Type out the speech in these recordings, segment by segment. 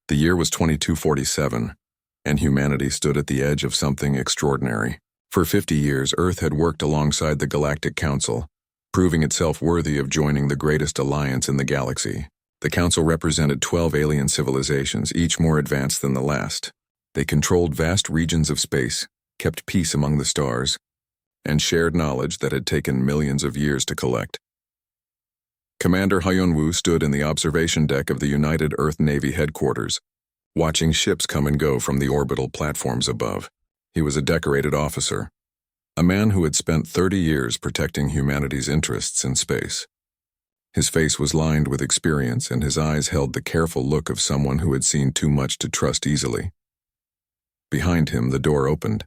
The year was 2247, and humanity stood at the edge of something extraordinary. For 50 years, Earth had worked alongside the Galactic Council, proving itself worthy of joining the greatest alliance in the galaxy. The Council represented 12 alien civilizations, each more advanced than the last. They controlled vast regions of space, kept peace among the stars, and shared knowledge that had taken millions of years to collect. Commander Hyunwoo stood in the observation deck of the United Earth Navy headquarters, watching ships come and go from the orbital platforms above. He was a decorated officer, a man who had spent 30 years protecting humanity's interests in space. His face was lined with experience, and his eyes held the careful look of someone who had seen too much to trust easily. Behind him, the door opened.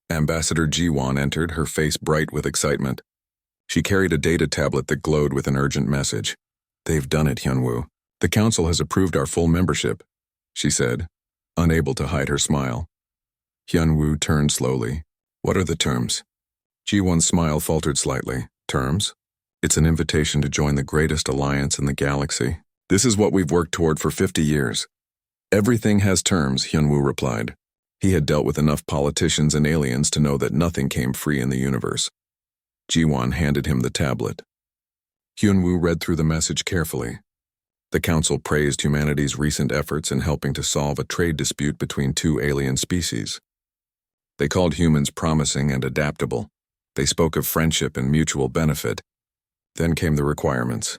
Ambassador Ji-won entered, her face bright with excitement. She carried a data tablet that glowed with an urgent message. "They've done it, Hyunwoo. The Council has approved our full membership," she said, unable to hide her smile. Hyunwoo turned slowly. "What are the terms?" Ji-won's smile faltered slightly. "Terms? It's an invitation to join the greatest alliance in the galaxy. This is what we've worked toward for 50 years. Everything has terms," Hyunwoo replied. He had dealt with enough politicians and aliens to know that nothing came free in the universe. Ji-won handed him the tablet. Hyunwoo read through the message carefully. The Council praised humanity's recent efforts in helping to solve a trade dispute between two alien species. They called humans promising and adaptable. They spoke of friendship and mutual benefit. Then came the requirements.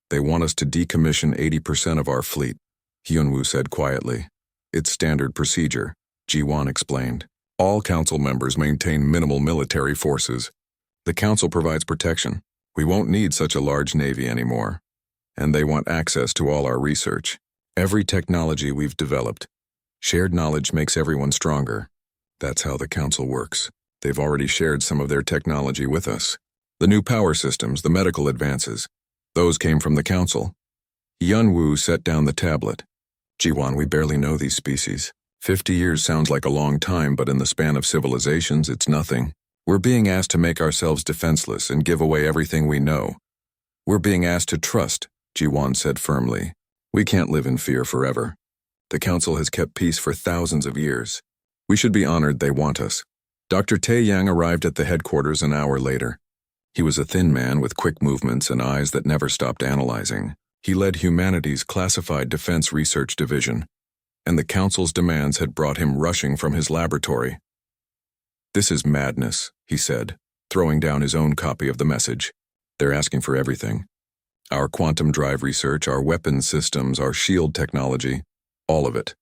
"They want us to decommission 80% of our fleet," Hyunwoo said quietly. "It's standard procedure," Ji-won explained. "All Council members maintain minimal military forces. The Council provides protection. We won't need such a large navy anymore. And they want access to all our research. Every technology we've developed. Shared knowledge makes everyone stronger. That's how the Council works. They've already shared some of their technology with us. The new power systems, the medical advances, those came from the Council." Hyunwoo set down the tablet. "Ji-won, we barely know these species. 50 years sounds like a long time, but in the span of civilizations, it's nothing. We're being asked to make ourselves defenseless and give away everything we know. We're being asked to trust," Ji-won said firmly. "We can't live in fear forever. The Council has kept peace for thousands of years. We should be honored they want us." Dr. Tae-yang arrived at the headquarters an hour later. He was a thin man with quick movements and eyes that never stopped analyzing. He led humanity's classified defense research division, and the Council's demands had brought him rushing from his laboratory. "This is madness," he said, throwing down his own copy of the message. "They're asking for everything. Our quantum drive research, our weapons systems, our shield technology, all of it."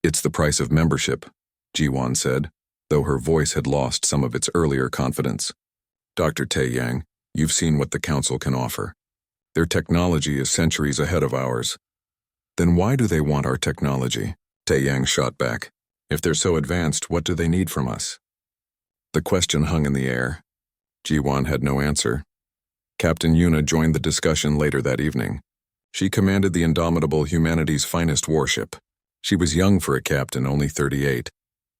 "It's the price of membership," Ji-won said, though her voice had lost some of its earlier confidence. "Dr. Tae-yang, you've seen what the Council can offer. Their technology is centuries ahead of ours." "Then why do they want our technology?" Tae-yang shot back. "If they're so advanced, what do they need from us?" The question hung in the air. Ji-won had no answer. Captain Yuna joined the discussion later that evening. She commanded the indomitable humanity's finest warship. She was young for a captain, only 38,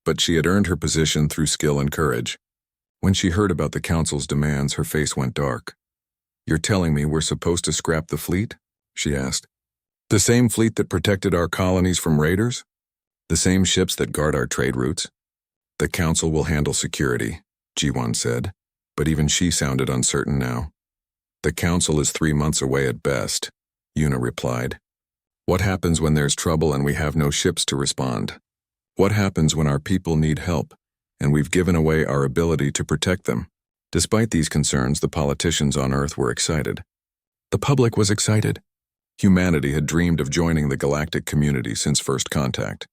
but she had earned her position through skill and courage. When she heard about the Council's demands, her face went dark. "You're telling me we're supposed to scrap the fleet?" she asked. "The same fleet that protected our colonies from raiders? The same ships that guard our trade routes?" "The Council will handle security," Ji-won said, but even she sounded uncertain now. "The Council is 3 months away at best," Yuna replied. "What happens when there's trouble and we have no ships to respond? What happens when our people need help and we've given away our ability to protect them?" Despite these concerns, the politicians on Earth were excited. The public was excited. Humanity had dreamed of joining the galactic community since first contact.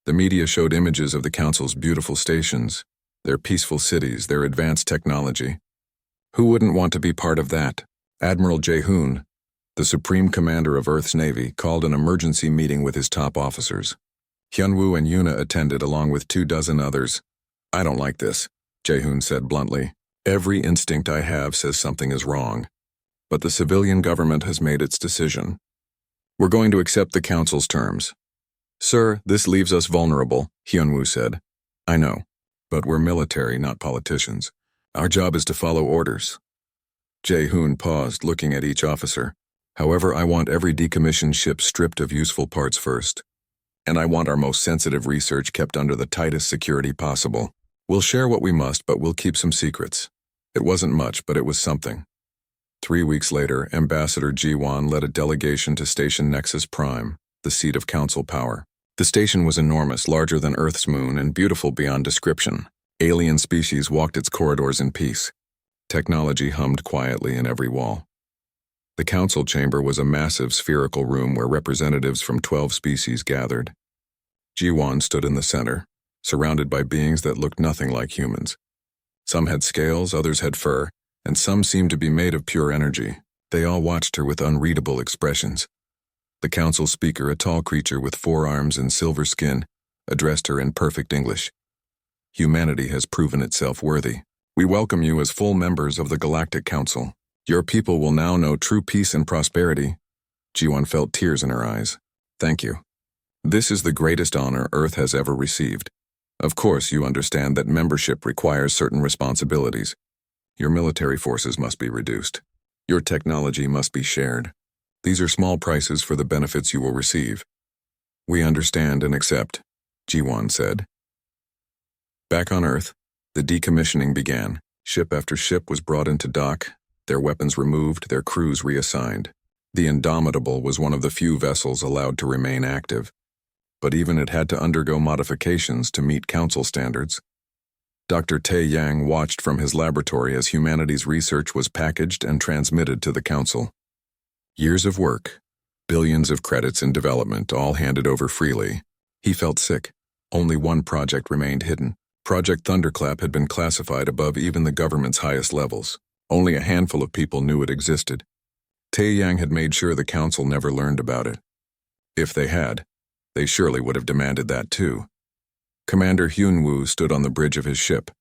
The media showed images of the Council's beautiful stations, their peaceful cities, their advanced technology. Who wouldn't want to be part of that? Admiral Jae-hoon, the Supreme Commander of Earth's Navy, called an emergency meeting with his top officers. Hyunwoo and Yuna attended along with 24 others. "I don't like this," Jae-hoon said bluntly. "Every instinct I have says something is wrong. But the civilian government has made its decision. We're going to accept the Council's terms." "Sir, this leaves us vulnerable," Hyunwoo said. "I know, but we're military, not politicians. Our job is to follow orders." Jae-hoon paused, looking at each officer. However, I want every decommissioned ship stripped of useful parts first. And I want our most sensitive research kept under the tightest security possible. We'll share what we must, but we'll keep some secrets. It wasn't much, but it was something. 3 weeks later, Ambassador Jiwan led a delegation to Station Nexus Prime, the seat of Council power. The station was enormous, larger than Earth's moon, and beautiful beyond description. Alien species walked its corridors in peace. Technology hummed quietly in every wall. The council chamber was a massive spherical room where representatives from 12 species gathered. Jiwan stood in the center, surrounded by beings that looked nothing like humans. Some had scales, others had fur, and some seemed to be made of pure energy. They all watched her with unreadable expressions. The council speaker, a tall creature with 4 arms and silver skin, addressed her in perfect English. Humanity has proven itself worthy. We welcome you as full members of the Galactic Council. Your people will now know true peace and prosperity. Jiwan felt tears in her eyes. Thank you. This is the greatest honor Earth has ever received. Of course, you understand that membership requires certain responsibilities. Your military forces must be reduced. Your technology must be shared. These are small prices for the benefits you will receive. We understand and accept, Jiwan said. Back on Earth, the decommissioning began. Ship after ship was brought into dock, their weapons removed, their crews reassigned. The Indomitable was one of the few vessels allowed to remain active, but even it had to undergo modifications to meet Council standards. Dr. Tae Yang watched from his laboratory as humanity's research was packaged and transmitted to the Council. Years of work, billions of credits in development, all handed over freely. He felt sick. Only one project remained hidden. Project Thunderclap had been classified above even the government's highest levels. Only a handful of people knew it existed. Tae Yang had made sure the Council never learned about it. If they had, they surely would have demanded that too. Commander Hyunwoo stood on the bridge of his ship,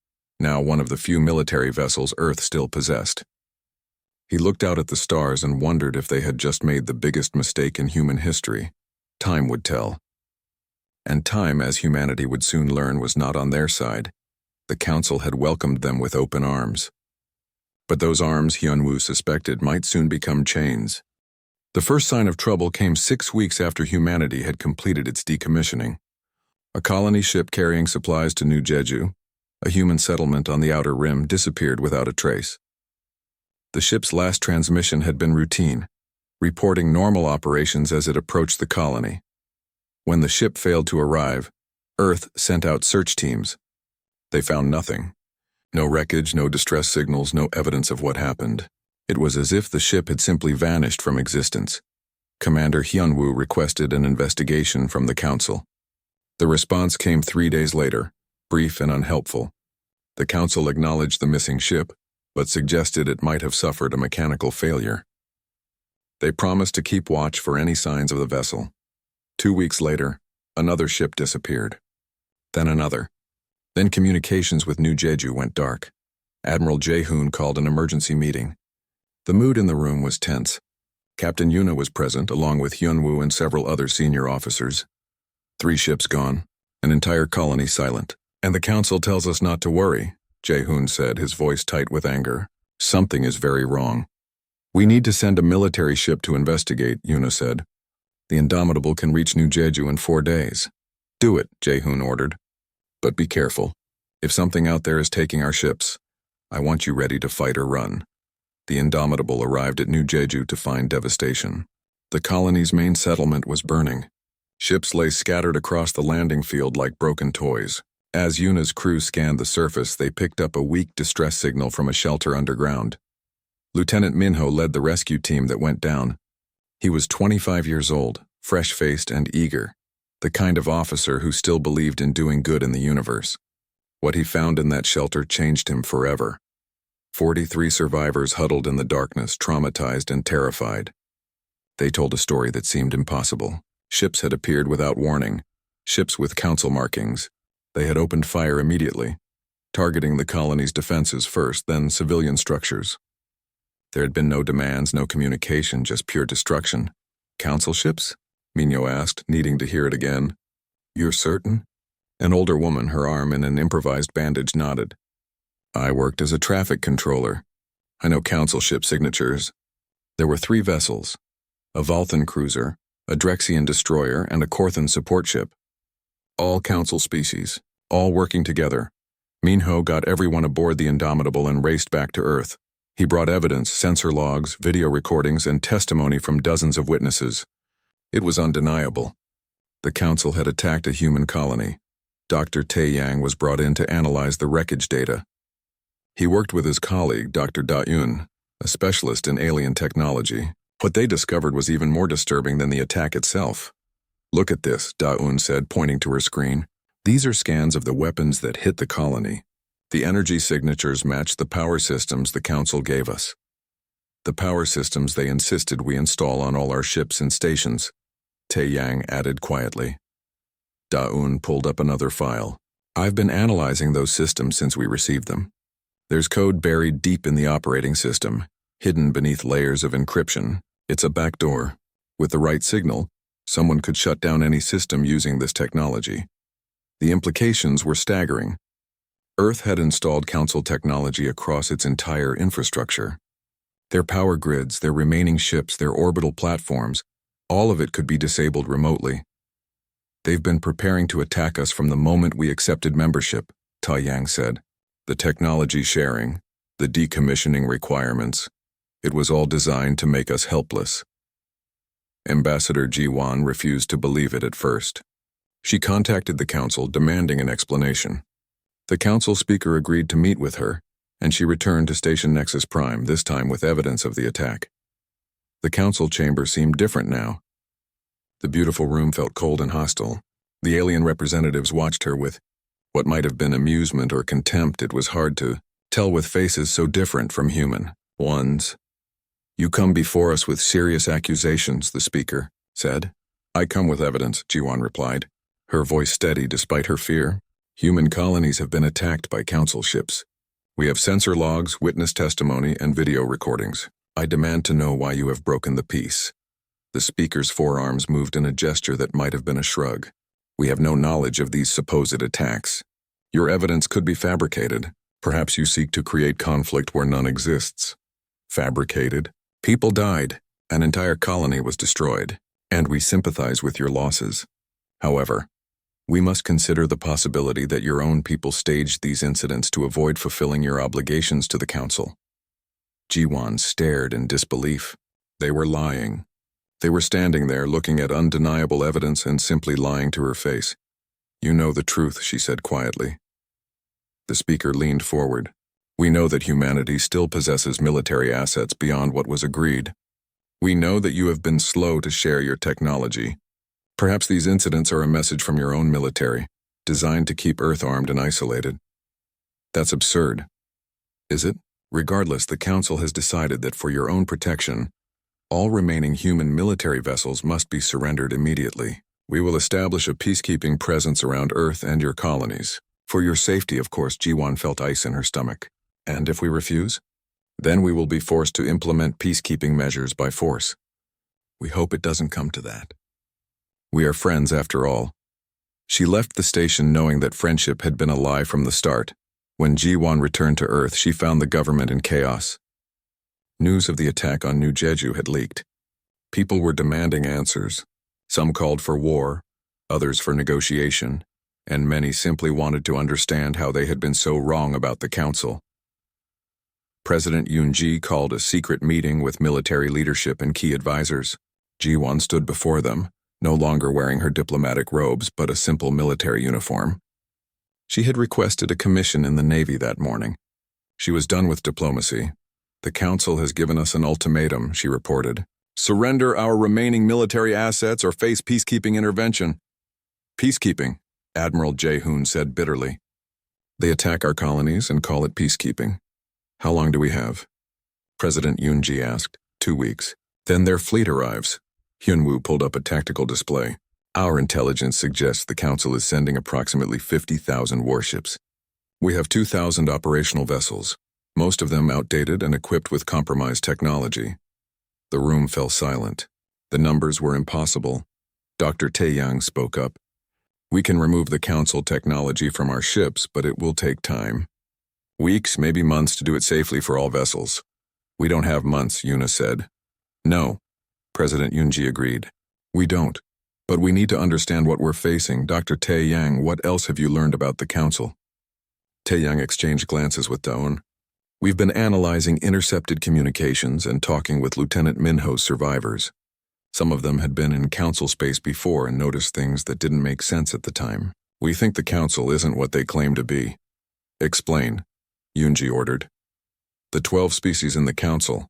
now one of the few military vessels Earth still possessed. He looked out at the stars and wondered if they had just made the biggest mistake in human history. Time would tell. And time, as humanity would soon learn, was not on their side. The Council had welcomed them with open arms. But those arms, Hyunwoo suspected, might soon become chains. The first sign of trouble came 6 weeks after humanity had completed its decommissioning. A colony ship carrying supplies to New Jeju, a human settlement on the outer rim, disappeared without a trace. The ship's last transmission had been routine, reporting normal operations as it approached the colony. When the ship failed to arrive, Earth sent out search teams. They found nothing. No wreckage, no distress signals, no evidence of what happened. It was as if the ship had simply vanished from existence. Commander Hyunwoo requested an investigation from the Council. The response came 3 days later, brief and unhelpful. The Council acknowledged the missing ship, but suggested it might have suffered a mechanical failure. They promised to keep watch for any signs of the vessel. 2 weeks later, another ship disappeared. Then another. Then communications with New Jeju went dark. Admiral Jae-hoon called an emergency meeting. The mood in the room was tense. Captain Yuna was present, along with Hyunwoo and several other senior officers. 3 ships gone, an entire colony silent. And the Council tells us not to worry, Jae-hoon said, his voice tight with anger. Something is very wrong. We need to send a military ship to investigate, Yuna said. The Indomitable can reach New Jeju in 4 days. Do it, Jae-hoon ordered. But be careful. If something out there is taking our ships, I want you ready to fight or run. The Indomitable arrived at New Jeju to find devastation. The colony's main settlement was burning. Ships lay scattered across the landing field like broken toys. As Yuna's crew scanned the surface, they picked up a weak distress signal from a shelter underground. Lieutenant Minho led the rescue team that went down. He was 25 years old, fresh-faced and eager, the kind of officer who still believed in doing good in the universe. What he found in that shelter changed him forever. 43 survivors huddled in the darkness, traumatized and terrified. They told a story that seemed impossible. Ships had appeared without warning, ships with council markings. They had opened fire immediately, targeting the colony's defenses first, then civilian structures. There had been no demands, no communication, just pure destruction. Council ships? Minho asked, needing to hear it again. You're certain? An older woman, her arm in an improvised bandage, nodded. I worked as a traffic controller. I know council ship signatures. There were 3 vessels, a Valthan cruiser, a Drexian destroyer, and a Korthan support ship. All Council species, all working together. Minho got everyone aboard the Indomitable and raced back to Earth. He brought evidence, sensor logs, video recordings, and testimony from dozens of witnesses. It was undeniable. The Council had attacked a human colony. Dr. Tae-Yang was brought in to analyze the wreckage data. He worked with his colleague, Dr. Da-Eun, a specialist in alien technology. What they discovered was even more disturbing than the attack itself. "Look at this," Da-Eun said, pointing to her screen. "These are scans of the weapons that hit the colony. The energy signatures match the power systems the Council gave us. The power systems they insisted we install on all our ships and stations," Tae-Yang added quietly. Da-Eun pulled up another file. "I've been analyzing those systems since we received them. There's code buried deep in the operating system, hidden beneath layers of encryption. It's a backdoor. With the right signal, someone could shut down any system using this technology." The implications were staggering. Earth had installed Council technology across its entire infrastructure. Their power grids, their remaining ships, their orbital platforms, all of it could be disabled remotely. "They've been preparing to attack us from the moment we accepted membership," Tae-Yang said. "The technology sharing, the decommissioning requirements, it was all designed to make us helpless." Ambassador Ji-Wan refused to believe it at first. She contacted the Council, demanding an explanation. The Council speaker agreed to meet with her, and she returned to Station Nexus Prime, this time with evidence of the attack. The Council chamber seemed different now. The beautiful room felt cold and hostile. The alien representatives watched her with what might have been amusement or contempt. It was hard to tell with faces so different from human ones. "You come before us with serious accusations," the speaker said. "I come with evidence," Ji-Wan replied, her voice steady despite her fear. "Human colonies have been attacked by Council ships. We have sensor logs, witness testimony, and video recordings. I demand to know why you have broken the peace." The speaker's forearms moved in a gesture that might have been a shrug. "We have no knowledge of these supposed attacks. Your evidence could be fabricated. Perhaps you seek to create conflict where none exists." "Fabricated? People died. An entire colony was destroyed, and we sympathize with your losses. However, we must consider the possibility that your own people staged these incidents to avoid fulfilling your obligations to the Council." Ji-Wan stared in disbelief. They were lying. They were standing there looking at undeniable evidence and simply lying to her face. "You know the truth," she said quietly. The speaker leaned forward. "We know that humanity still possesses military assets beyond what was agreed. We know that you have been slow to share your technology. Perhaps these incidents are a message from your own military, designed to keep Earth armed and isolated." "That's absurd." "Is it? Regardless, the Council has decided that for your own protection, all remaining human military vessels must be surrendered immediately. We will establish a peacekeeping presence around Earth and your colonies. For your safety, of course." Ji-Wan felt ice in her stomach. "And if we refuse? Then we will be forced to implement peacekeeping measures by force. We hope it doesn't come to that. We are friends after all." She left the station knowing that friendship had been a lie from the start. When Ji-Wan returned to Earth, she found the government in chaos. News of the attack on New Jeju had leaked. People were demanding answers. Some called for war, others for negotiation, and many simply wanted to understand how they had been so wrong about the Council. President Yoon-ji called a secret meeting with military leadership and key advisors. Ji-Wan stood before them, no longer wearing her diplomatic robes but a simple military uniform. She had requested a commission in the Navy that morning. She was done with diplomacy. "The Council has given us an ultimatum," she reported. "Surrender our remaining military assets or face peacekeeping intervention." "Peacekeeping," Admiral Jae-hoon said bitterly. "They attack our colonies and call it peacekeeping. How long do we have?" President Yoon-ji asked. 2 weeks. "Then their fleet arrives." Hyun-woo pulled up a tactical display. "Our intelligence suggests the Council is sending approximately 50,000 warships. We have 2,000 operational vessels, most of them outdated and equipped with compromised technology." The room fell silent. The numbers were impossible. Dr. Tae-Yang spoke up. "We can remove the Council technology from our ships, but it will take time. Weeks, maybe months to do it safely for all vessels." "We don't have months," Yuna said. "No." President Yunji agreed. We don't. But we need to understand what we're facing. Dr. Tae Yang, what else have you learned about the Council? Tae Yang exchanged glances with Daon. We've been analyzing intercepted communications and talking with Lieutenant Minho's survivors. Some of them had been in Council space before and noticed things that didn't make sense at the time. We think the Council isn't what they claim to be. Explain, Yunji ordered. The 12 species in the Council,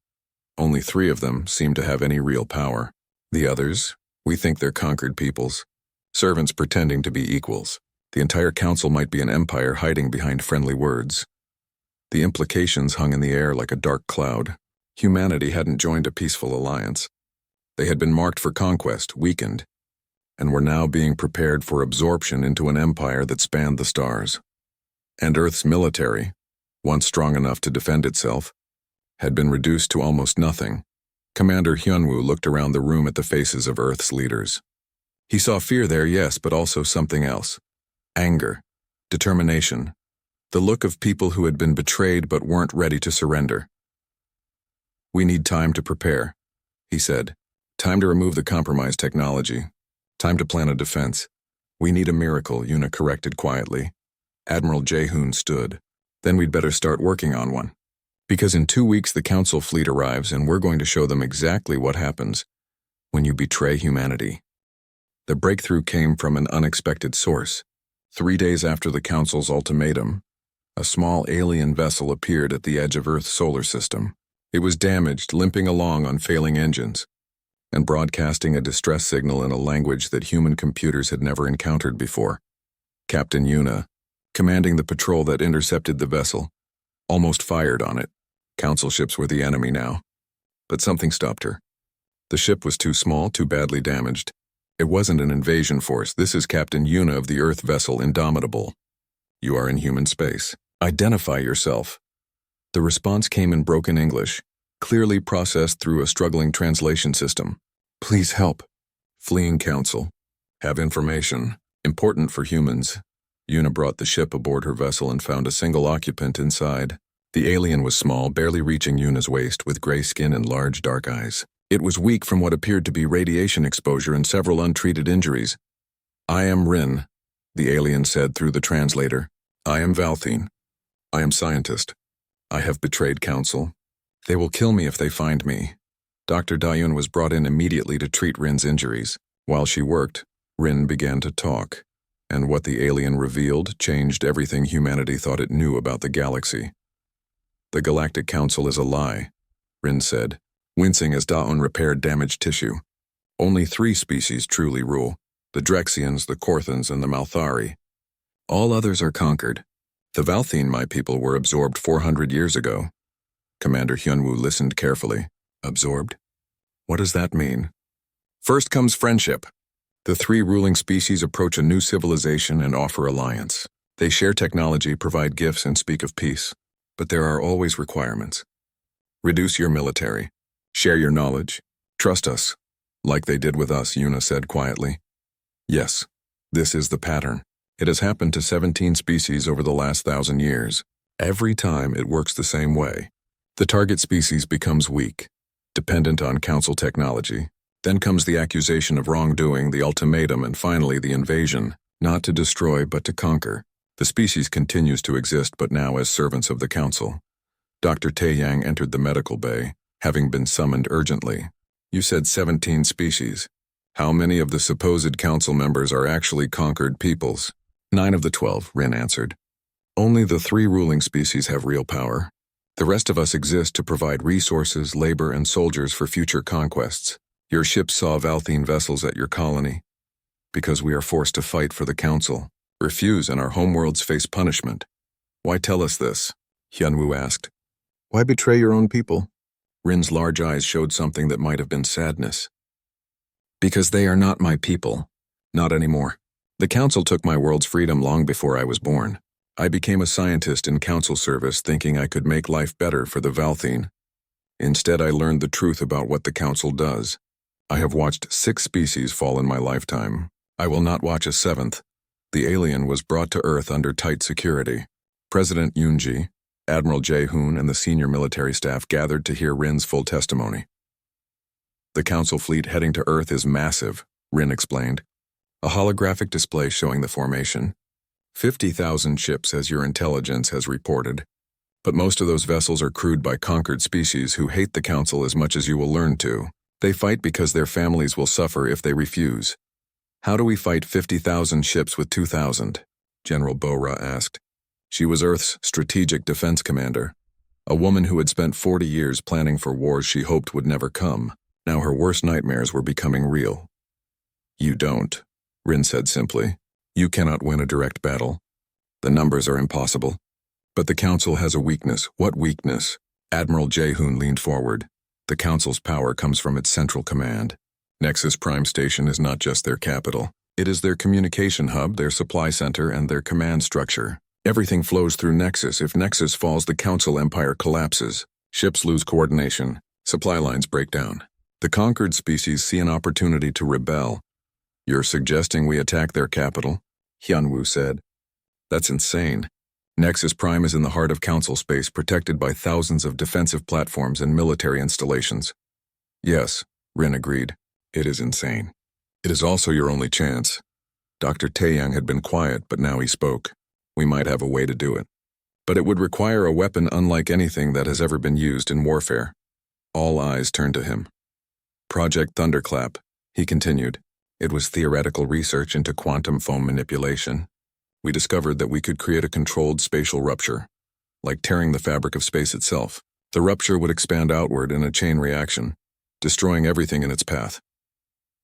only 3 of them seem to have any real power. The others, we think they're conquered peoples, servants pretending to be equals. The entire Council might be an empire hiding behind friendly words. The implications hung in the air like a dark cloud. Humanity hadn't joined a peaceful alliance. They had been marked for conquest, weakened, and were now being prepared for absorption into an empire that spanned the stars. And Earth's military, once strong enough to defend itself, had been reduced to almost nothing. Commander Hyunwoo looked around the room at the faces of Earth's leaders. He saw fear there, yes, but also something else. Anger, determination, the look of people who had been betrayed but weren't ready to surrender. We need time to prepare, he said. Time to remove the compromised technology. Time to plan a defense. We need a miracle, Yuna corrected quietly. Admiral Jae-hoon stood. Then we'd better start working on one. Because in 2 weeks the Council fleet arrives and we're going to show them exactly what happens when you betray humanity. The breakthrough came from an unexpected source. 3 days after the Council's ultimatum, a small alien vessel appeared at the edge of Earth's solar system. It was damaged, limping along on failing engines, and broadcasting a distress signal in a language that human computers had never encountered before. Captain Yuna, commanding the patrol that intercepted the vessel, almost fired on it. Council ships were the enemy now. But something stopped her. The ship was too small, too badly damaged. It wasn't an invasion force. This is Captain Yuna of the Earth vessel Indomitable. You are in human space. Identify yourself. The response came in broken English, clearly processed through a struggling translation system. Please help. Fleeing Council. Have information. Important for humans. Yuna brought the ship aboard her vessel and found a single occupant inside. The alien was small, barely reaching Yuna's waist, with gray skin and large dark eyes. It was weak from what appeared to be radiation exposure and several untreated injuries. I am Rin, the alien said through the translator. I am Valthine. I am scientist. I have betrayed Council. They will kill me if they find me. Dr. Dayun was brought in immediately to treat Rin's injuries. While she worked, Rin began to talk, and what the alien revealed changed everything humanity thought it knew about the galaxy. The Galactic Council is a lie, Rin said, wincing as Daon repaired damaged tissue. Only 3 species truly rule, the Drexians, the Korthans, and the Malthari. All others are conquered. The Valthine, my people, were absorbed 400 years ago. Commander Hyunwoo listened carefully. Absorbed? What does that mean? First comes friendship. The 3 ruling species approach a new civilization and offer alliance. They share technology, provide gifts, and speak of peace. But there are always requirements. Reduce your military. Share your knowledge. Trust us. Like they did with us, Yuna said quietly. Yes, this is the pattern. It has happened to 17 species over the last 1,000 years. Every time it works the same way. The target species becomes weak, dependent on Council technology. Then comes the accusation of wrongdoing, the ultimatum, and finally the invasion. Not to destroy, but to conquer. The species continues to exist, but now as servants of the Council. Dr. Tae Yang entered the medical bay, having been summoned urgently. You said 17 species. How many of the supposed Council members are actually conquered peoples? 9 of the 12, Rin answered. Only the 3 ruling species have real power. The rest of us exist to provide resources, labor, and soldiers for future conquests. Your ships saw Valthine vessels at your colony. Because we are forced to fight for the Council. Refuse and our homeworlds face punishment. Why tell us this? Hyunwoo asked. Why betray your own people? Rin's large eyes showed something that might have been sadness. Because they are not my people. Not anymore. The Council took my world's freedom long before I was born. I became a scientist in Council service thinking I could make life better for the Valthine. Instead, I learned the truth about what the Council does. I have watched 6 species fall in my lifetime. I will not watch a 7th. The alien was brought to Earth under tight security. President Yunji, Admiral Jae-hoon, and the senior military staff gathered to hear Rin's full testimony. The Council fleet heading to Earth is massive, Rin explained. A holographic display showing the formation. 50,000 ships, as your intelligence has reported. But most of those vessels are crewed by conquered species who hate the Council as much as you will learn to. They fight because their families will suffer if they refuse. How do we fight 50,000 ships with 2,000? General Bora asked. She was Earth's strategic defense commander. A woman who had spent 40 years planning for wars she hoped would never come. Now her worst nightmares were becoming real. You don't, Rin said simply. You cannot win a direct battle. The numbers are impossible. But the Council has a weakness. What weakness? Admiral Jehoon leaned forward. The Council's power comes from its central command. Nexus Prime Station is not just their capital. It is their communication hub, their supply center, and their command structure. Everything flows through Nexus. If Nexus falls, the Council empire collapses. Ships lose coordination. Supply lines break down. The conquered species see an opportunity to rebel. You're suggesting we attack their capital? Hyunwoo said. That's insane. Nexus Prime is in the heart of Council space, protected by thousands of defensive platforms and military installations. Yes, Rin agreed. It is insane. It is also your only chance. Dr. Taeyang had been quiet, but now he spoke. We might have a way to do it. But it would require a weapon unlike anything that has ever been used in warfare. All eyes turned to him. Project Thunderclap, he continued. It was theoretical research into quantum foam manipulation. We discovered that we could create a controlled spatial rupture, like tearing the fabric of space itself. The rupture would expand outward in a chain reaction, destroying everything in its path.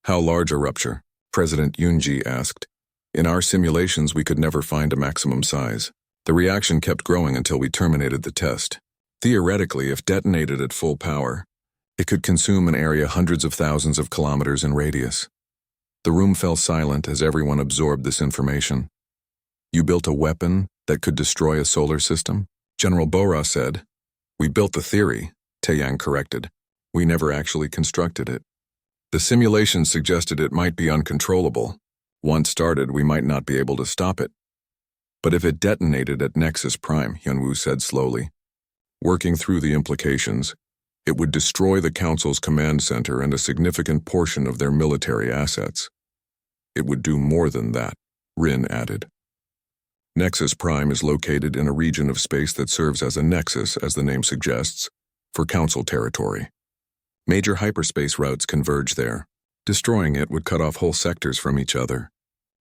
How large a rupture? President Yoonji asked. In our simulations, we could never find a maximum size. The reaction kept growing until we terminated the test. Theoretically, if detonated at full power, it could consume an area hundreds of thousands of kilometers in radius. The room fell silent as everyone absorbed this information. You built a weapon that could destroy a solar system? General Bora said. We built the theory, Taeyang corrected. We never actually constructed it. The simulations suggested it might be uncontrollable. Once started, we might not be able to stop it. But if it detonated at Nexus Prime, Hyunwoo said slowly, working through the implications, it would destroy the Council's command center and a significant portion of their military assets. It would do more than that, Rin added. Nexus Prime is located in a region of space that serves as a nexus, as the name suggests, for Council territory. Major hyperspace routes converge there. Destroying it would cut off whole sectors from each other.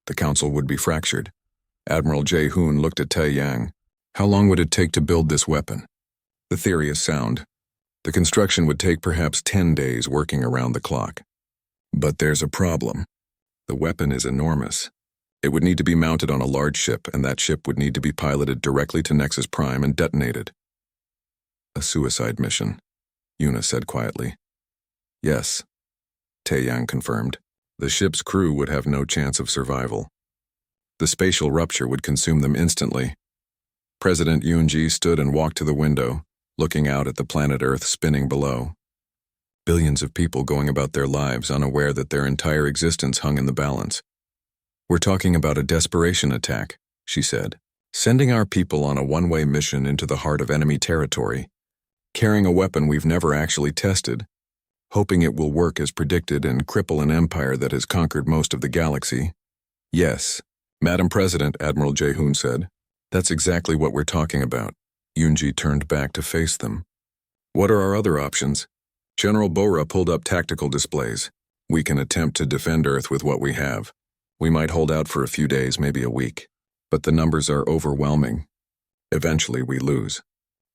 The Council would be fractured. Admiral Jehoon looked at Taeyang. How long would it take to build this weapon? The theory is sound. The construction would take perhaps 10 days working around the clock. But there's a problem. The weapon is enormous. It would need to be mounted on a large ship, and that ship would need to be piloted directly to Nexus Prime and detonated. A suicide mission, Yuna said quietly. Yes, Taeyang confirmed. The ship's crew would have no chance of survival. The spatial rupture would consume them instantly. President Yoonji stood and walked to the window, looking out at the planet Earth spinning below. Billions of people going about their lives unaware that their entire existence hung in the balance. We're talking about a desperation attack, she said. Sending our people on a one-way mission into the heart of enemy territory, carrying a weapon we've never actually tested, hoping it will work as predicted and cripple an empire that has conquered most of the galaxy. Yes, Madam President, Admiral Jehoon said. That's exactly what we're talking about. Yoonji turned back to face them. What are our other options? General Bora pulled up tactical displays. We can attempt to defend Earth with what we have. We might hold out for a few days, maybe a week. But the numbers are overwhelming. Eventually we lose.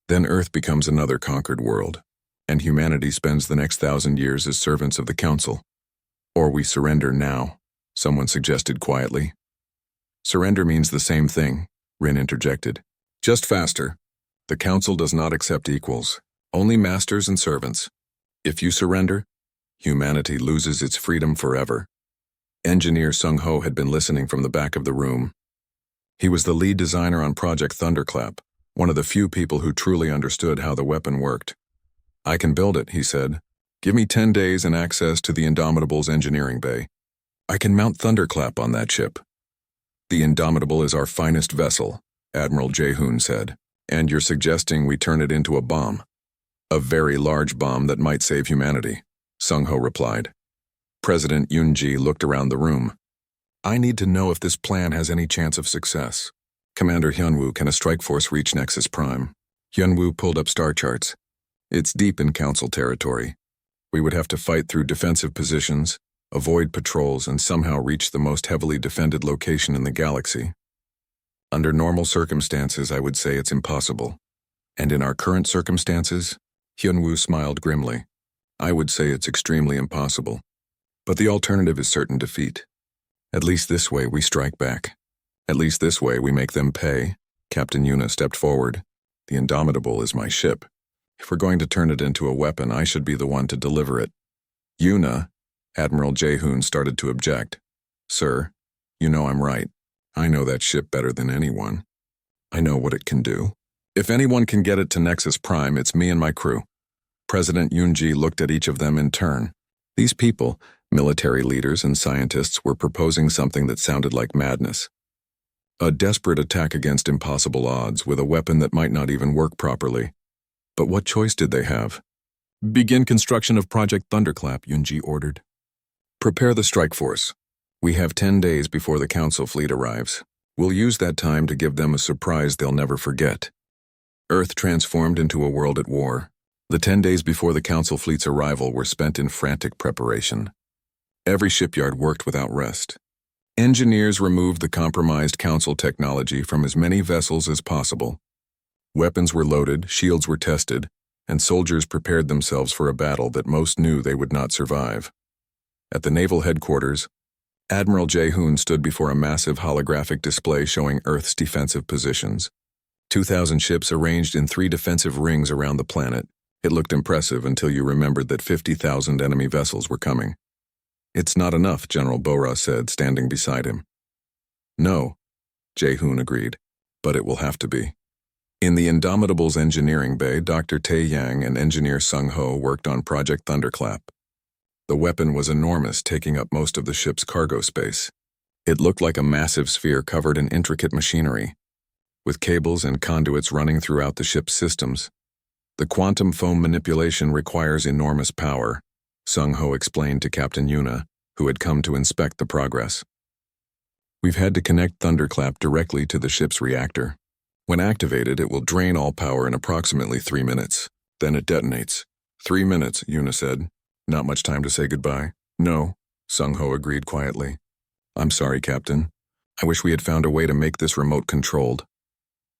Then Earth becomes another conquered world, and humanity spends the next 1,000 years as servants of the Council. Or we surrender now, someone suggested quietly. Surrender means the same thing, Rin interjected. Just faster. The Council does not accept equals, only masters and servants. If you surrender, humanity loses its freedom forever. Engineer Sung-ho had been listening from the back of the room. He was the lead designer on Project Thunderclap, one of the few people who truly understood how the weapon worked. I can build it, he said. Give me 10 days and access to the Indomitable's engineering bay. I can mount Thunderclap on that ship. The Indomitable is our finest vessel, Admiral Jehoon said, and you're suggesting we turn it into a bomb. A very large bomb that might save humanity. Sung-ho replied. President Yoon-ji looked around the room. I need to know if this plan has any chance of success. Commander Hyunwoo, can a strike force reach Nexus Prime? Hyunwoo pulled up star charts. It's deep in Council territory. We would have to fight through defensive positions, avoid patrols, and somehow reach the most heavily defended location in the galaxy. Under normal circumstances, I would say it's impossible. And in our current circumstances, Hyunwoo smiled grimly. I would say it's extremely impossible. But the alternative is certain defeat. At least this way we strike back. At least this way we make them pay. Captain Yuna stepped forward. The Indomitable is my ship. If we're going to turn it into a weapon, I should be the one to deliver it. Yuna, Admiral Jae-hoon started to object. Sir, you know I'm right. I know that ship better than anyone. I know what it can do. If anyone can get it to Nexus Prime, it's me and my crew. President Yoon-ji looked at each of them in turn. These people, military leaders and scientists, were proposing something that sounded like madness. A desperate attack against impossible odds with a weapon that might not even work properly. But what choice did they have? Begin construction of Project Thunderclap, Yoon-ji ordered. Prepare the strike force. We have 10 days before the Council fleet arrives. We'll use that time to give them a surprise they'll never forget. Earth transformed into a world at war. The 10 days before the Council fleet's arrival were spent in frantic preparation. Every shipyard worked without rest. Engineers removed the compromised Council technology from as many vessels as possible. Weapons were loaded, shields were tested, and soldiers prepared themselves for a battle that most knew they would not survive. At the naval headquarters, Admiral Jae-hoon stood before a massive holographic display showing Earth's defensive positions. 2,000 ships arranged in 3 defensive rings around the planet. It looked impressive until you remembered that 50,000 enemy vessels were coming. It's not enough, General Bora said, standing beside him. No, Jae-hoon agreed, but it will have to be. In the Indomitable's engineering bay, Dr. Tae Yang and engineer Sung-ho worked on Project Thunderclap. The weapon was enormous, taking up most of the ship's cargo space. It looked like a massive sphere covered in intricate machinery, with cables and conduits running throughout the ship's systems. The quantum foam manipulation requires enormous power, Sung-ho explained to Captain Yuna, who had come to inspect the progress. We've had to connect Thunderclap directly to the ship's reactor. When activated, it will drain all power in approximately 3 minutes. Then it detonates. 3 minutes, Yuna said. Not much time to say goodbye. No, Sung-ho agreed quietly. I'm sorry, Captain. I wish we had found a way to make this remote controlled.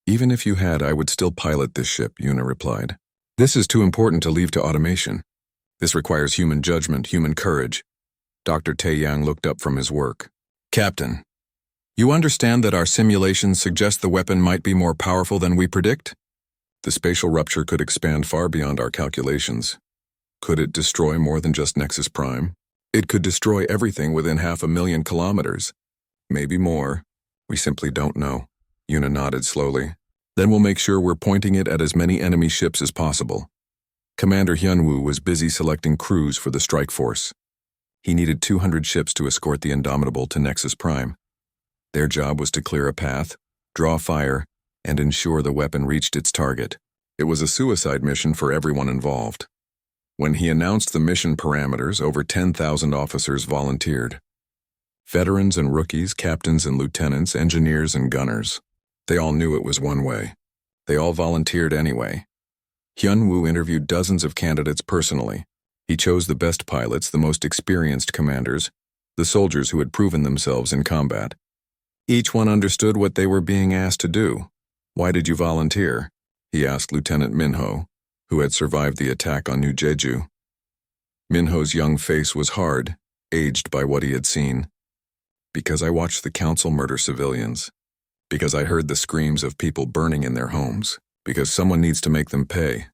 Even if you had, I would still pilot this ship, Yuna replied. This is too important to leave to automation. This requires human judgment, human courage. Dr. Tae Yang looked up from his work. Captain, you understand that our simulations suggest the weapon might be more powerful than we predict? The spatial rupture could expand far beyond our calculations. Could it destroy more than just Nexus Prime? It could destroy everything within 500,000 kilometers. Maybe more. We simply don't know. Yuna nodded slowly. Then we'll make sure we're pointing it at as many enemy ships as possible. Commander Hyunwoo was busy selecting crews for the strike force. He needed 200 ships to escort the Indomitable to Nexus Prime. Their job was to clear a path, draw fire, and ensure the weapon reached its target. It was a suicide mission for everyone involved. When he announced the mission parameters, over 10,000 officers volunteered. Veterans and rookies, captains and lieutenants, engineers and gunners. They all knew it was one way. They all volunteered anyway. Hyunwoo interviewed dozens of candidates personally. He chose the best pilots, the most experienced commanders, the soldiers who had proven themselves in combat. Each one understood what they were being asked to do. Why did you volunteer? He asked Lieutenant Minho, who had survived the attack on New Jeju. Minho's young face was hard, aged by what he had seen. Because I watched the Council murder civilians. Because I heard the screams of people burning in their homes. Because someone needs to make them pay.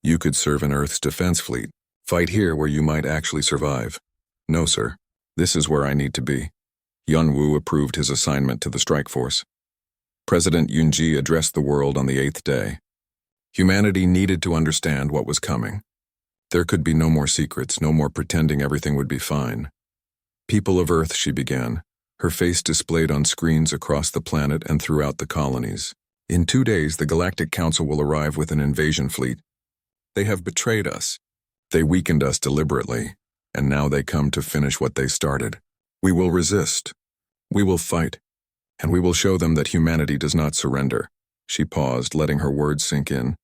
You could serve in Earth's defense fleet. Fight here where you might actually survive. No, sir. This is where I need to be. Hyunwoo approved his assignment to the strike force. President Yoon-ji addressed the world on the 8th day. Humanity needed to understand what was coming. There could be no more secrets, no more pretending everything would be fine. People of Earth, she began, her face displayed on screens across the planet and throughout the colonies. In 2 days, the Galactic Council will arrive with an invasion fleet. They have betrayed us. They weakened us deliberately. and now they come to finish what they started. We will resist. We will fight. And we will show them that humanity does not surrender. She paused, letting her words sink in.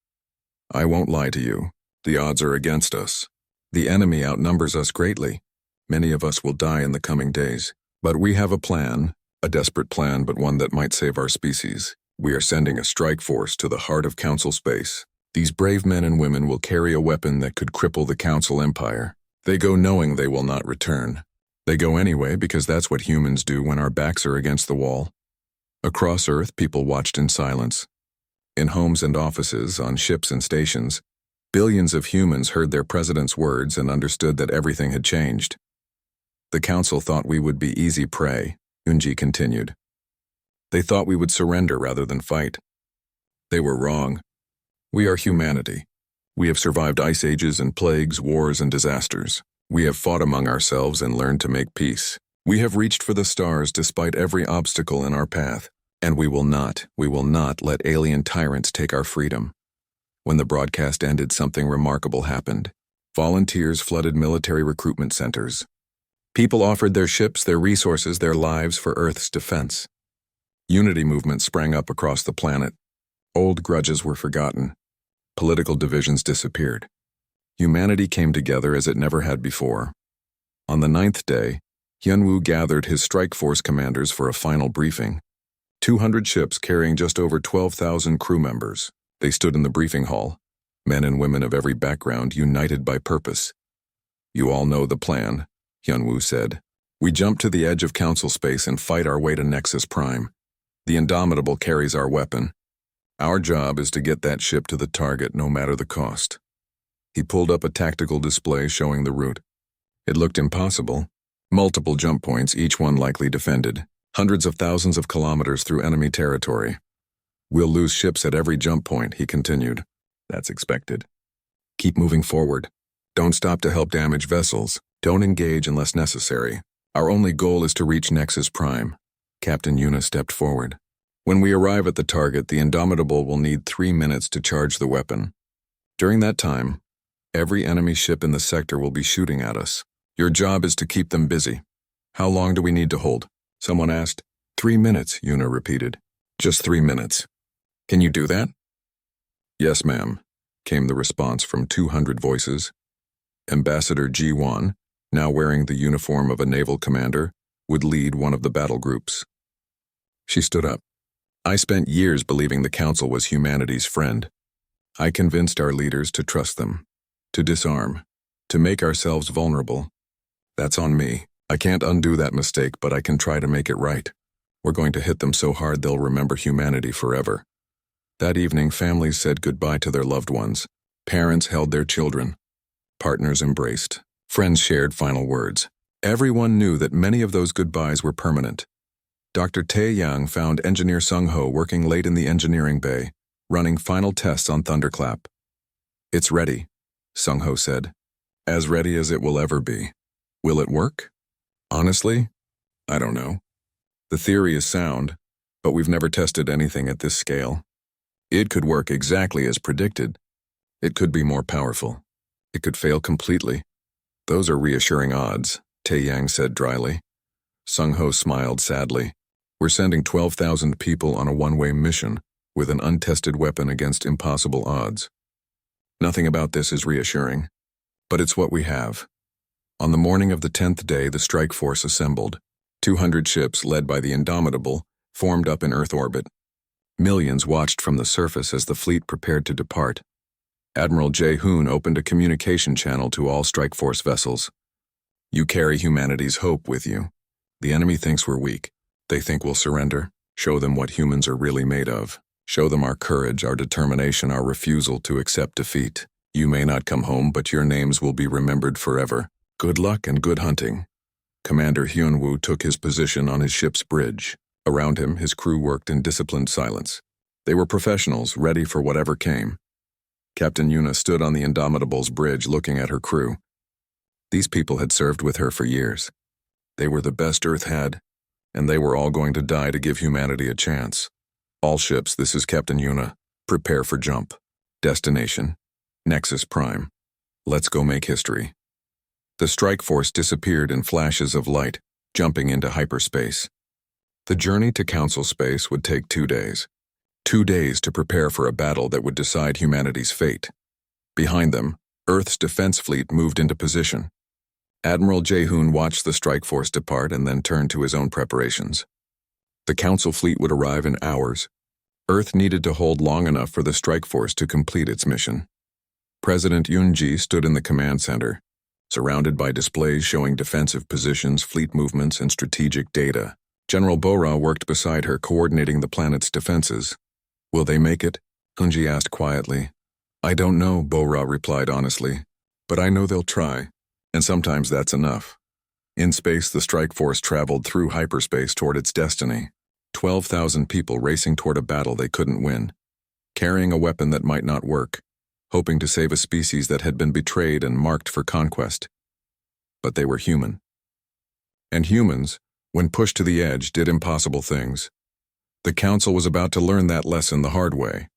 I won't lie to you. The odds are against us. The enemy outnumbers us greatly. Many of us will die in the coming days. But we have a plan, a desperate plan, but one that might save our species. We are sending a strike force to the heart of Council space. These brave men and women will carry a weapon that could cripple the Council Empire. They go knowing they will not return. They go anyway because that's what humans do when our backs are against the wall. Across Earth, people watched in silence. In homes and offices, on ships and stations, billions of humans heard their president's words and understood that everything had changed. The Council thought we would be easy prey, Unji continued. They thought we would surrender rather than fight. They were wrong. We are humanity. We have survived ice ages and plagues, wars and disasters. We have fought among ourselves and learned to make peace. We have reached for the stars despite every obstacle in our path. And we will not let alien tyrants take our freedom. When the broadcast ended, something remarkable happened. Volunteers flooded military recruitment centers. People offered their ships, their resources, their lives for Earth's defense. Unity movements sprang up across the planet. Old grudges were forgotten. Political divisions disappeared. Humanity came together as it never had before. On the 9th day, Hyunwoo gathered his strike force commanders for a final briefing. 200 ships carrying just over 12,000 crew members. They stood in the briefing hall, men and women of every background united by purpose. You all know the plan, Hyunwoo said. We jump to the edge of Council space and fight our way to Nexus Prime. The Indomitable carries our weapon. Our job is to get that ship to the target no matter the cost. He pulled up a tactical display showing the route. It looked impossible. Multiple jump points, each one likely defended. Hundreds of thousands of kilometers through enemy territory. We'll lose ships at every jump point, he continued. That's expected. Keep moving forward. Don't stop to help damage vessels. Don't engage unless necessary. Our only goal is to reach Nexus Prime. Captain Yuna stepped forward. When we arrive at the target, the Indomitable will need 3 minutes to charge the weapon. During that time, every enemy ship in the sector will be shooting at us. Your job is to keep them busy. How long do we need to hold? Someone asked. 3 minutes, Yuna repeated. Just 3 minutes. Can you do that? Yes, ma'am, came the response from 200 voices. Ambassador Ji-won, now wearing the uniform of a naval commander, would lead one of the battle groups. She stood up. I spent years believing the Council was humanity's friend. I convinced our leaders to trust them, to disarm, to make ourselves vulnerable. That's on me. I can't undo that mistake, but I can try to make it right. We're going to hit them so hard they'll remember humanity forever. That evening, families said goodbye to their loved ones. Parents held their children. Partners embraced. Friends shared final words. Everyone knew that many of those goodbyes were permanent. Dr. Tae Yang found engineer Sung-ho working late in the engineering bay, running final tests on Thunderclap. It's ready, Sung-ho said. As ready as it will ever be. Will it work? Honestly, I don't know. The theory is sound, but we've never tested anything at this scale. It could work exactly as predicted. It could be more powerful. It could fail completely. Those are reassuring odds, Tae Yang said dryly. Sung-ho smiled sadly. We're sending 12,000 people on a one-way mission with an untested weapon against impossible odds. Nothing about this is reassuring, but it's what we have. On the morning of the 10th day, the strike force assembled. 200 ships, led by the Indomitable, formed up in Earth orbit. Millions watched from the surface as the fleet prepared to depart. Admiral Jae-hoon opened a communication channel to all strike force vessels. You carry humanity's hope with you. The enemy thinks we're weak. They think we'll surrender. Show them what humans are really made of. Show them our courage, our determination, our refusal to accept defeat. You may not come home, but your names will be remembered forever. Good luck and good hunting. Commander Hyunwoo took his position on his ship's bridge. Around him, his crew worked in disciplined silence. They were professionals, ready for whatever came. Captain Yuna stood on the Indomitable's bridge looking at her crew. These people had served with her for years. They were the best Earth had, and they were all going to die to give humanity a chance. All ships, this is Captain Yuna. Prepare for jump. Destination: Nexus Prime. Let's go make history. The strike force disappeared in flashes of light, jumping into hyperspace. The journey to Council space would take 2 days. 2 days to prepare for a battle that would decide humanity's fate. Behind them, Earth's defense fleet moved into position. Admiral Jaehoon watched the strike force depart and then turned to his own preparations. The Council fleet would arrive in hours. Earth needed to hold long enough for the strike force to complete its mission. President Yoon-ji stood in the command center, surrounded by displays showing defensive positions, fleet movements, and strategic data. General Bora worked beside her, coordinating the planet's defenses. "Will they make it?" Yoon-ji asked quietly. "I don't know," Bora replied honestly, "but I know they'll try, and sometimes that's enough." In space, the strike force traveled through hyperspace toward its destiny. 12,000 people racing toward a battle they couldn't win, carrying a weapon that might not work, hoping to save a species that had been betrayed and marked for conquest. But they were human. And humans, when pushed to the edge, did impossible things. The Council was about to learn that lesson the hard way.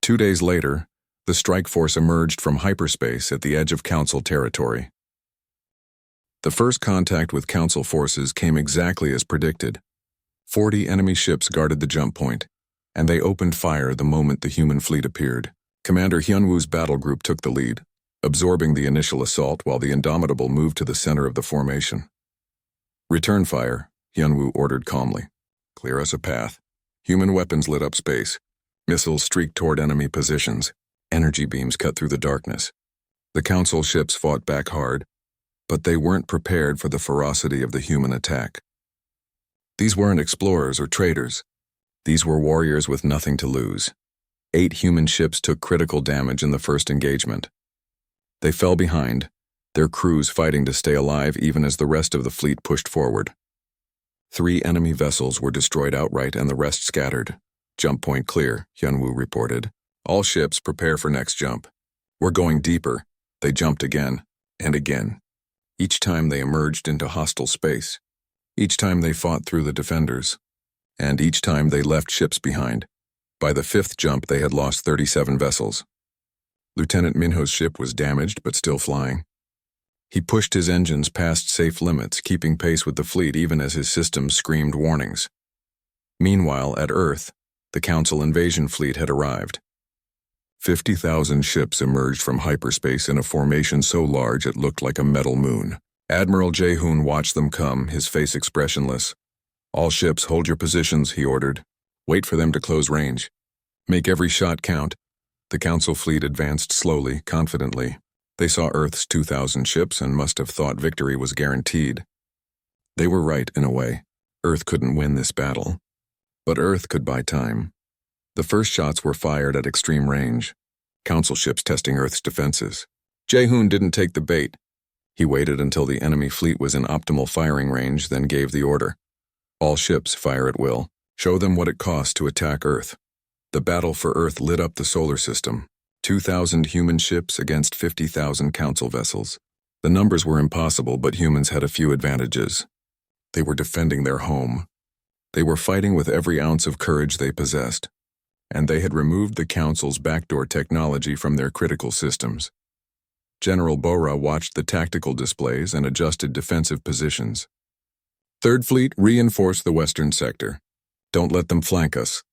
2 days later, the strike force emerged from hyperspace at the edge of Council territory. The first contact with Council forces came exactly as predicted. 40 enemy ships guarded the jump point, and they opened fire the moment the human fleet appeared. Commander Hyunwoo's battle group took the lead, absorbing the initial assault while the Indomitable moved to the center of the formation. "Return fire," Hyunwoo ordered calmly. "Clear us a path." Human weapons lit up space. Missiles streaked toward enemy positions. Energy beams cut through the darkness. The Council ships fought back hard, but they weren't prepared for the ferocity of the human attack. These weren't explorers or traders. These were warriors with nothing to lose. 8 human ships took critical damage in the first engagement. They fell behind, their crews fighting to stay alive even as the rest of the fleet pushed forward. 3 enemy vessels were destroyed outright and the rest scattered. "Jump point clear," Hyunwoo reported. "All ships prepare for next jump." "We're going deeper." They jumped again and again. Each time they emerged into hostile space. Each time they fought through the defenders. And each time they left ships behind. By the 5th jump, they had lost 37 vessels. Lieutenant Minho's ship was damaged but still flying. He pushed his engines past safe limits, keeping pace with the fleet even as his systems screamed warnings. Meanwhile, at Earth, the Council invasion fleet had arrived. 50,000 ships emerged from hyperspace in a formation so large it looked like a metal moon. Admiral Jaehoon watched them come, his face expressionless. "All ships, hold your positions," he ordered. "Wait for them to close range. Make every shot count." The Council fleet advanced slowly, confidently. They saw Earth's 2,000 ships and must have thought victory was guaranteed. They were right, in a way. Earth couldn't win this battle. But Earth could buy time. The first shots were fired at extreme range. Council ships testing Earth's defenses. Jaehoon didn't take the bait. He waited until the enemy fleet was in optimal firing range, then gave the order. "All ships, fire at will. Show them what it costs to attack Earth." The battle for Earth lit up the solar system. 2,000 human ships against 50,000 Council vessels. The numbers were impossible, but humans had a few advantages. They were defending their home. They were fighting with every ounce of courage they possessed. And they had removed the Council's backdoor technology from their critical systems. General Bora watched the tactical displays and adjusted defensive positions. "Third Fleet, reinforce the western sector. Don't let them flank us."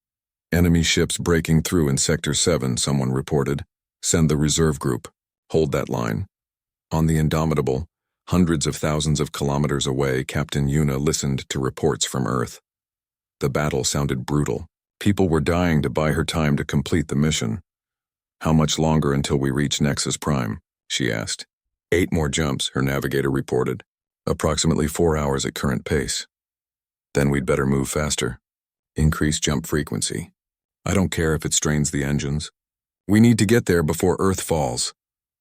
"Enemy ships breaking through in Sector 7, someone reported. Send the reserve group. Hold that line." On the Indomitable, hundreds of thousands of kilometers away, Captain Yuna listened to reports from Earth. The battle sounded brutal. People were dying to buy her time to complete the mission. "How much longer until we reach Nexus Prime?" she asked. 8 more jumps, her navigator reported. "Approximately 4 hours at current pace." "Then we'd better move faster. Increase jump frequency. I don't care if it strains the engines. We need to get there before Earth falls."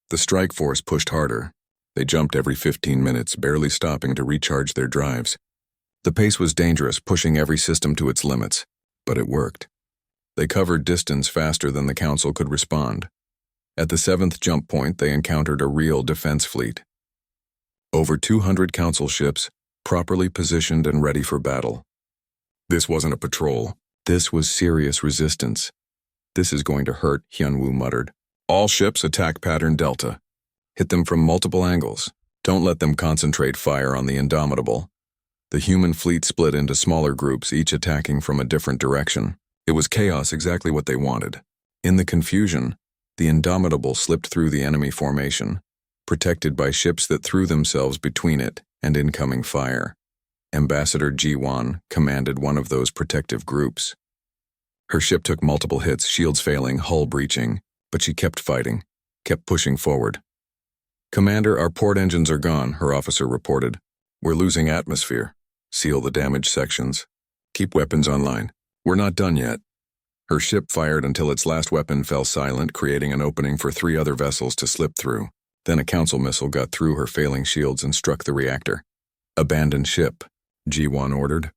The strike force pushed harder. They jumped every 15 minutes, barely stopping to recharge their drives. The pace was dangerous, pushing every system to its limits. But it worked. They covered distance faster than the Council could respond. At the 7th jump point, they encountered a real defense fleet. Over 200 Council ships, properly positioned and ready for battle. This wasn't a patrol. This was serious resistance. "This is going to hurt," Hyunwoo muttered. "All ships attack pattern Delta." Hit them from multiple angles. Don't let them concentrate fire on the Indomitable. The human fleet split into smaller groups, each attacking from a different direction. It was chaos, exactly what they wanted. In the confusion, the Indomitable slipped through the enemy formation, protected by ships that threw themselves between it and incoming fire. Ambassador G1 commanded one of those protective groups. Her ship took multiple hits, shields failing, hull breaching, but she kept fighting, kept pushing forward. "Commander, our port engines are gone," her officer reported. "We're losing atmosphere. Seal the damaged sections. Keep weapons online. We're not done yet." Her ship fired until its last weapon fell silent, creating an opening for 3 other vessels to slip through. Then a council missile got through her failing shields and struck the reactor. "Abandon ship," G1 ordered.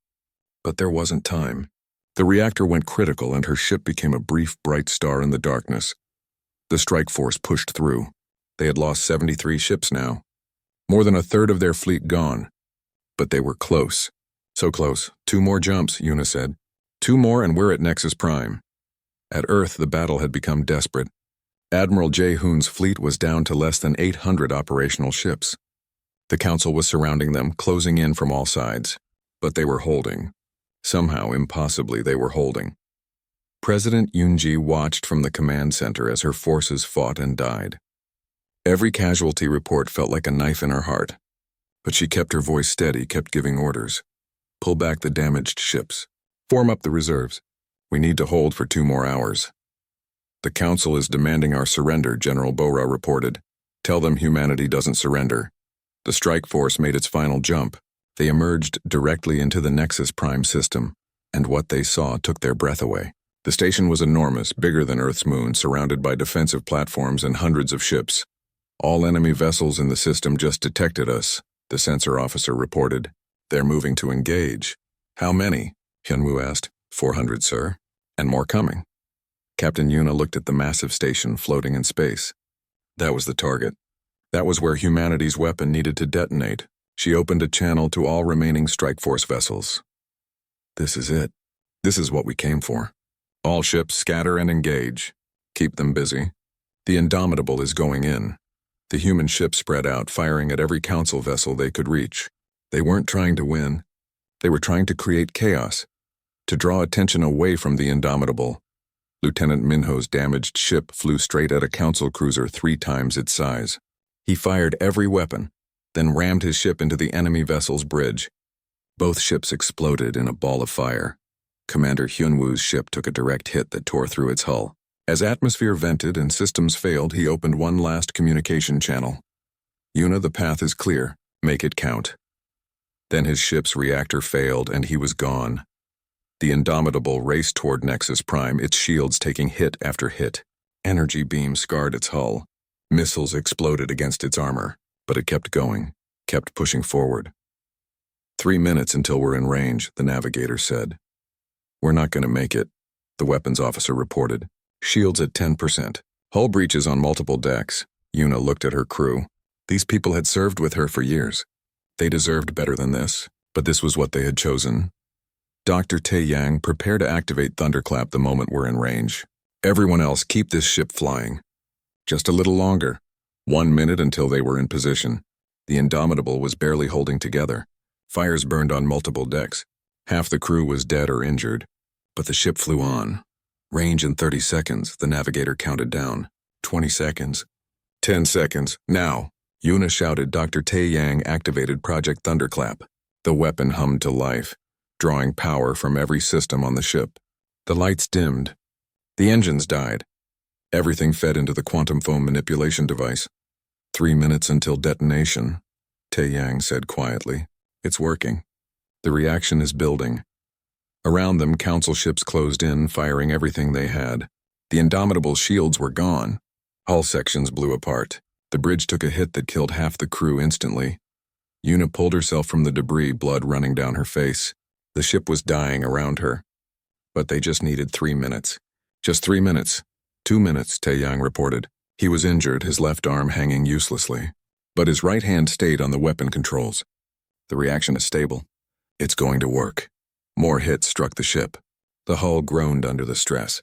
But there wasn't time. The reactor went critical and her ship became a brief, bright star in the darkness. The strike force pushed through. They had lost 73 ships now. More than a third of their fleet gone. But they were close. So close. 2 more jumps, Una said. 2 more and we're at Nexus Prime. At Earth, the battle had become desperate. Admiral J. Hoon's fleet was down to less than 800 operational ships. The Council was surrounding them, closing in from all sides. But they were holding. Somehow, impossibly, they were holding. President Yoonji watched from the command center as her forces fought and died. Every casualty report felt like a knife in her heart. But she kept her voice steady, kept giving orders. "Pull back the damaged ships. Form up the reserves. We need to hold for 2 more hours." "The Council is demanding our surrender," General Bora reported. "Tell them humanity doesn't surrender." The strike force made its final jump. They emerged directly into the Nexus Prime system, and what they saw took their breath away. The station was enormous, bigger than Earth's moon, surrounded by defensive platforms and hundreds of ships. "All enemy vessels in the system just detected us," the sensor officer reported. "They're moving to engage." "How many?" Hyunwoo asked. 400, sir. And more coming." Captain Yuna looked at the massive station floating in space. That was the target. That was where humanity's weapon needed to detonate. She opened a channel to all remaining Strike Force vessels. "This is it. This is what we came for. All ships scatter and engage. Keep them busy. The Indomitable is going in." The human ships spread out, firing at every council vessel they could reach. They weren't trying to win. They were trying to create chaos, to draw attention away from the Indomitable. Lieutenant Minho's damaged ship flew straight at a council cruiser 3 times its size. He fired every weapon, then rammed his ship into the enemy vessel's bridge. Both ships exploded in a ball of fire. Commander Hyunwoo's ship took a direct hit that tore through its hull. As atmosphere vented and systems failed, he opened one last communication channel. "Yuna, the path is clear. Make it count." Then his ship's reactor failed and he was gone. The Indomitable raced toward Nexus Prime, its shields taking hit after hit. Energy beams scarred its hull. Missiles exploded against its armor, but it kept going, kept pushing forward. 3 minutes until we're in range, the navigator said. "We're not going to make it," the weapons officer reported. "Shields at 10%. Hull breaches on multiple decks." Yuna looked at her crew. These people had served with her for years. They deserved better than this, but this was what they had chosen. "Dr. Tae-yang, prepare to activate Thunderclap the moment we're in range. Everyone else, keep this ship flying." Just a little longer. 1 minute until they were in position. The Indomitable was barely holding together. Fires burned on multiple decks. Half the crew was dead or injured. But the ship flew on. "Range in 30 seconds, the navigator counted down. 20 seconds. 10 seconds, now." Yuna shouted. Dr. Tae-yang activated Project Thunderclap. The weapon hummed to life, drawing power from every system on the ship. The lights dimmed. The engines died. Everything fed into the quantum foam manipulation device. 3 minutes until detonation, Tae-yang said quietly. "It's working. The reaction is building." Around them, council ships closed in, firing everything they had. The Indomitable's shields were gone. Hull sections blew apart. The bridge took a hit that killed half the crew instantly. Yuna pulled herself from the debris, blood running down her face. The ship was dying around her. But they just needed 3 minutes. Just 3 minutes. 2 minutes, Tae-yang reported. He was injured, his left arm hanging uselessly. But his right hand stayed on the weapon controls. "The reaction is stable. It's going to work." More hits struck the ship. The hull groaned under the stress.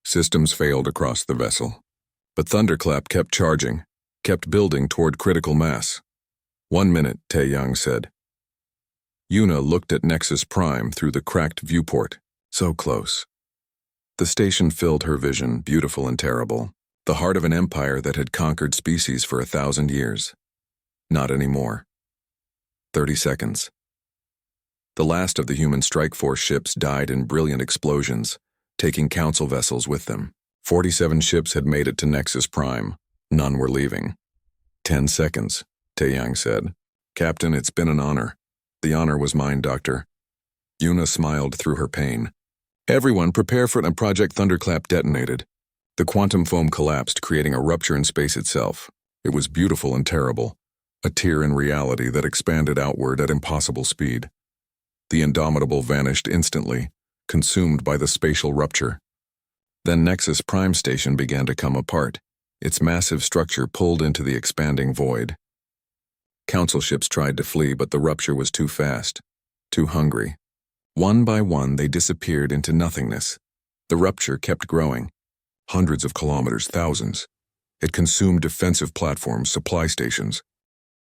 Systems failed across the vessel. But Thunderclap kept charging. kept building toward critical mass. 1 minute, Tae-young said. Yuna looked at Nexus Prime through the cracked viewport. So close. The station filled her vision, beautiful and terrible. The heart of an empire that had conquered species for 1,000 years. Not anymore. 30 seconds. The last of the human strike force ships died in brilliant explosions, taking council vessels with them. 47 ships had made it to Nexus Prime. None were leaving. 10 seconds, Tae-young said. Captain, it's been an honor. The honor was mine, Doctor. Yuna smiled through her pain. Everyone prepare for it, and Project Thunderclap detonated. The quantum foam collapsed, creating a rupture in space itself. It was beautiful and terrible, a tear in reality that expanded outward at impossible speed. The Indomitable vanished instantly, consumed by the spatial rupture. Then Nexus Prime Station began to come apart, its massive structure pulled into the expanding void. Council ships tried to flee, but the rupture was too fast, too hungry. One by one, they disappeared into nothingness. The rupture kept growing. Hundreds of kilometers, thousands. It consumed defensive platforms, supply stations,